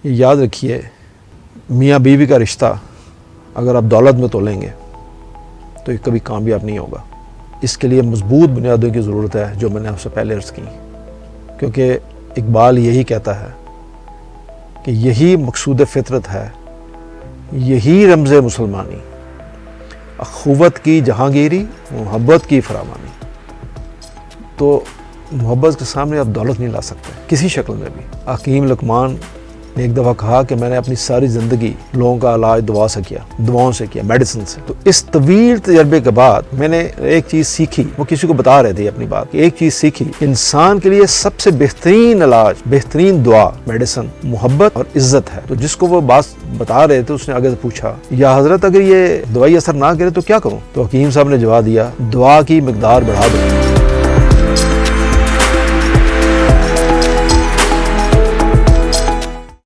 یہ یاد رکھیے، میاں بیوی کا رشتہ اگر آپ دولت میں تولیں گے تو یہ کبھی کامیاب نہیں ہوگا۔ اس کے لیے مضبوط بنیادوں کی ضرورت ہے، جو میں نے آپ سے پہلے عرض کی، کیونکہ اقبال یہی کہتا ہے کہ یہی مقصود فطرت ہے، یہی رمز مسلمانی، اخوت کی جہانگیری، محبت کی فراوانی۔ تو محبت کے سامنے آپ دولت نہیں لا سکتے کسی شکل میں بھی۔ حکیم لقمان نے ایک دفعہ کہا کہ میں نے اپنی ساری زندگی لوگوں کا علاج دعاؤں سے کیا، میڈیسن سے۔ تو اس طویل تجربے کے بعد میں نے ایک چیز سیکھی، وہ کسی کو بتا رہے تھے اپنی بات، کہ ایک چیز سیکھی، انسان کے لیے سب سے بہترین علاج، بہترین دعا، میڈیسن محبت اور عزت ہے۔ تو جس کو وہ بات بتا رہے تھے اس نے آگے سے پوچھا، یا حضرت اگر یہ دوائی اثر نہ کرے تو کیا کروں؟ تو حکیم صاحب نے جواب دیا، دعا کی مقدار بڑھا دو۔